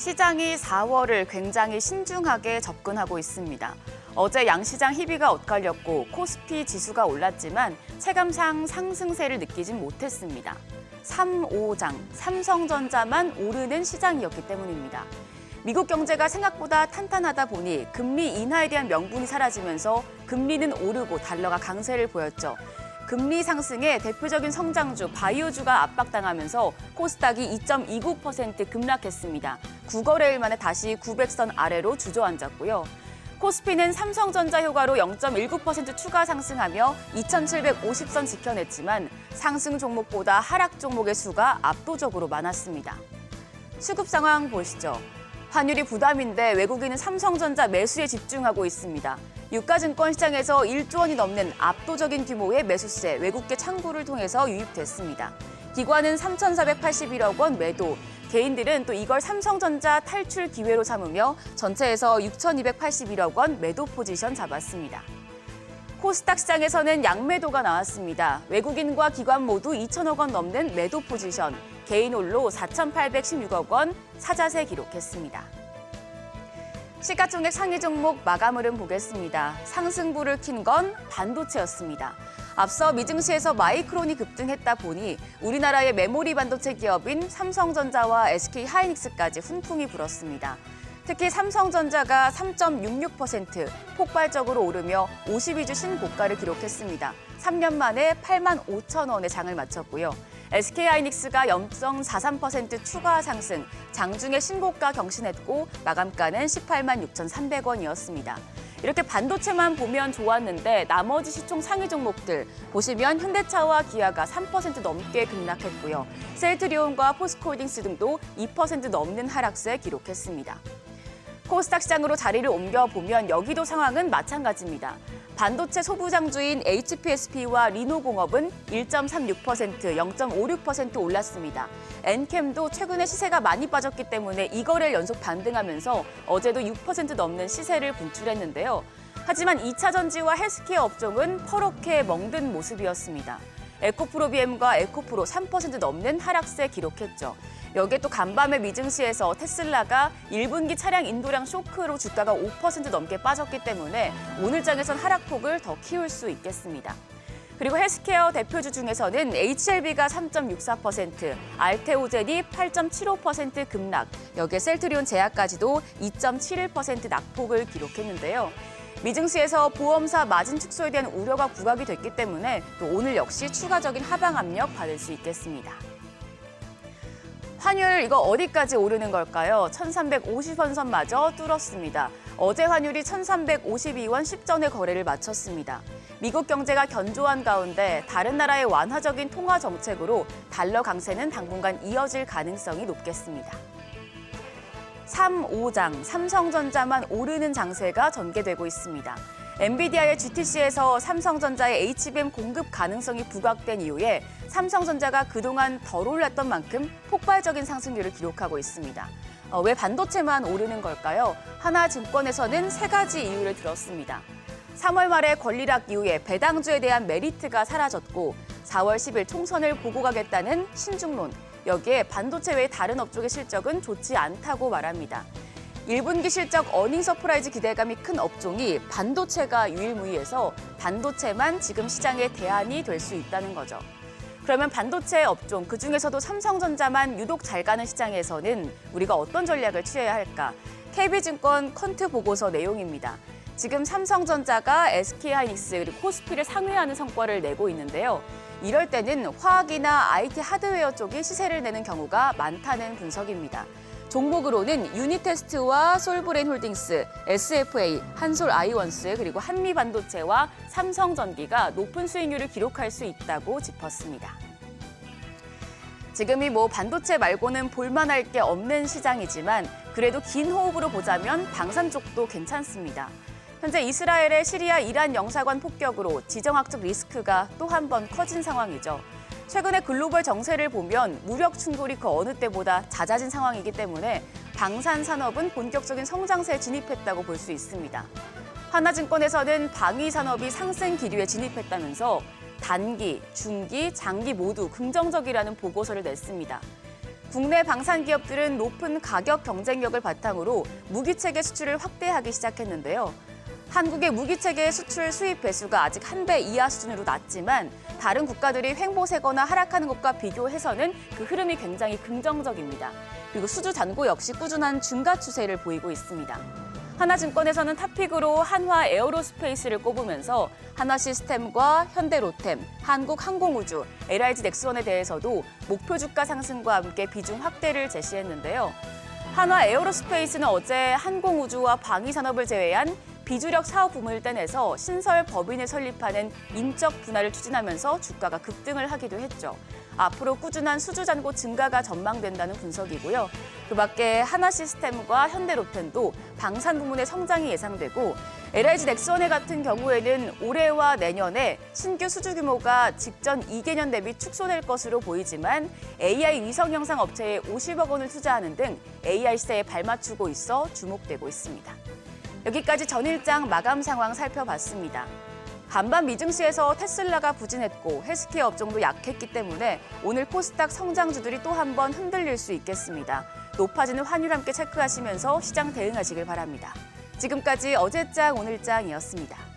시장이 4월을 굉장히 신중하게 접근하고 있습니다. 어제 양시장 희비가 엇갈렸고 코스피 지수가 올랐지만 체감상 상승세를 느끼진 못했습니다. 3,5장, 삼성전자만 오르는 시장이었기 때문입니다. 미국 경제가 생각보다 탄탄하다 보니 금리 인하에 대한 명분이 사라지면서 금리는 오르고 달러가 강세를 보였죠. 금리 상승에 대표적인 성장주 바이오주가 압박당하면서 코스닥이 2.29% 급락했습니다. 9거래일 만에 다시 900선 아래로 주저앉았고요. 코스피는 삼성전자 효과로 0.19% 추가 상승하며 2,750선 지켜냈지만 상승 종목보다 하락 종목의 수가 압도적으로 많았습니다. 수급 상황 보시죠. 환율이 부담인데 외국인은 삼성전자 매수에 집중하고 있습니다. 유가증권 시장에서 1조 원이 넘는 압도적인 규모의 매수세 외국계 창구를 통해서 유입됐습니다. 기관은 3,481억 원 매도, 개인들은 또 이걸 삼성전자 탈출 기회로 삼으며 전체에서 6,281억 원 매도 포지션 잡았습니다. 코스닥 시장에서는 양매도가 나왔습니다. 외국인과 기관 모두 2천억 원 넘는 매도 포지션, 개인 홀로 4,816억 원 사자세 기록했습니다. 시가총액 상위 종목 마감 흐름 보겠습니다. 상승부를 킨 건 반도체였습니다. 앞서 미증시에서 마이크론이 급등했다 보니 우리나라의 메모리 반도체 기업인 삼성전자와 SK하이닉스까지 훈풍이 불었습니다. 특히 삼성전자가 3.66% 폭발적으로 오르며 52주 신고가를 기록했습니다. 3년 만에 8만 5천 원에 장을 마쳤고요. SK하이닉스가 0.43% 추가 상승, 장중에 신고가 경신했고 마감가는 18만 6,300원이었습니다. 이렇게 반도체만 보면 좋았는데 나머지 시총 상위 종목들 보시면 현대차와 기아가 3% 넘게 급락했고요. 셀트리온과 포스코홀딩스 등도 2% 넘는 하락세 기록했습니다. 코스닥 시장으로 자리를 옮겨보면 여기도 상황은 마찬가지입니다. 반도체 소부장주인 HPSP와 리노공업은 1.36%, 0.56% 올랐습니다. 엔캠도 최근에 시세가 많이 빠졌기 때문에 2거래일 연속 반등하면서 어제도 6% 넘는 시세를 분출했는데요. 하지만 2차 전지와 헬스케어 업종은 퍼렇게 멍든 모습이었습니다. 에코프로비엠과 에코프로 3% 넘는 하락세 기록했죠. 여기에 또 간밤에 미증시에서 테슬라가 1분기 차량 인도량 쇼크로 주가가 5% 넘게 빠졌기 때문에 오늘 장에선 하락폭을 더 키울 수 있겠습니다. 그리고 헬스케어 대표주 중에서는 HLB가 3.64%, 알테오젠이 8.75% 급락, 여기에 셀트리온 제약까지도 2.71% 낙폭을 기록했는데요. 미증시에서 보험사 마진 축소에 대한 우려가 부각이 됐기 때문에 또 오늘 역시 추가적인 하방 압력 받을 수 있겠습니다. 환율 이거 어디까지 오르는 걸까요? 1,350원 선마저 뚫었습니다. 어제 환율이 1,352원 10전에 거래를 마쳤습니다. 미국 경제가 견조한 가운데 다른 나라의 완화적인 통화 정책으로 달러 강세는 당분간 이어질 가능성이 높겠습니다. 3,5장, 삼성전자만 오르는 장세가 전개되고 있습니다. 엔비디아의 GTC에서 삼성전자의 HBM 공급 가능성이 부각된 이후에 삼성전자가 그동안 덜 올랐던 만큼 폭발적인 상승률을 기록하고 있습니다. 왜 반도체만 오르는 걸까요? 하나증권에서는 세 가지 이유를 들었습니다. 3월 말에 권리락 이후에 배당주에 대한 메리트가 사라졌고 4월 10일 총선을 보고 가겠다는 신중론, 여기에 반도체 외의 다른 업종의 실적은 좋지 않다고 말합니다. 1분기 실적 어닝 서프라이즈 기대감이 큰 업종이 반도체가 유일무이해서 반도체만 지금 시장의 대안이 될 수 있다는 거죠. 그러면 반도체 업종, 그중에서도 삼성전자만 유독 잘 가는 시장에서는 우리가 어떤 전략을 취해야 할까? KB증권 퀀트 보고서 내용입니다. 지금 삼성전자가 SK하이닉스 그리고 코스피를 상회하는 성과를 내고 있는데요. 이럴 때는 화학이나 IT 하드웨어 쪽이 시세를 내는 경우가 많다는 분석입니다. 종목으로는 유니테스트와 솔브레인홀딩스, SFA, 한솔아이원스 그리고 한미반도체와 삼성전기가 높은 수익률을 기록할 수 있다고 짚었습니다. 지금이 반도체 말고는 볼만할 게 없는 시장이지만 그래도 긴 호흡으로 보자면 방산 쪽도 괜찮습니다. 현재 이스라엘의 시리아 이란 영사관 폭격으로 지정학적 리스크가 또 한 번 커진 상황이죠. 최근에 글로벌 정세를 보면 무력 충돌이 그 어느 때보다 잦아진 상황이기 때문에 방산 산업은 본격적인 성장세에 진입했다고 볼 수 있습니다. 하나증권에서는 방위 산업이 상승 기류에 진입했다면서 단기, 중기, 장기 모두 긍정적이라는 보고서를 냈습니다. 국내 방산 기업들은 높은 가격 경쟁력을 바탕으로 무기체계 수출을 확대하기 시작했는데요. 한국의 무기체계 수출 수입 배수가 아직 1배 이하 수준으로 낮지만 다른 국가들이 횡보세거나 하락하는 것과 비교해서는 그 흐름이 굉장히 긍정적입니다. 그리고 수주 잔고 역시 꾸준한 증가 추세를 보이고 있습니다. 하나증권에서는 탑픽으로 한화 에어로스페이스를 꼽으면서 한화시스템과 현대로템, 한국항공우주, LIG 넥스원에 대해서도 목표 주가 상승과 함께 비중 확대를 제시했는데요. 한화 에어로스페이스는 어제 항공우주와 방위산업을 제외한 비주력 사업 부문을 떼내서 신설 법인을 설립하는 인적 분할을 추진하면서 주가가 급등을 하기도 했죠. 앞으로 꾸준한 수주 잔고 증가가 전망된다는 분석이고요. 그 밖에 하나시스템과 현대로템도 방산 부문의 성장이 예상되고 LIG 넥스원에 같은 경우에는 올해와 내년에 신규 수주 규모가 직전 2개년 대비 축소될 것으로 보이지만 AI 위성 영상 업체에 50억 원을 투자하는 등 AI 시대에 발맞추고 있어 주목되고 있습니다. 여기까지 전일장 마감 상황 살펴봤습니다. 간밤 미증시에서 테슬라가 부진했고 헬스케어 업종도 약했기 때문에 오늘 코스닥 성장주들이 또 한 번 흔들릴 수 있겠습니다. 높아지는 환율 함께 체크하시면서 시장 대응하시길 바랍니다. 지금까지 어제장 오늘장이었습니다.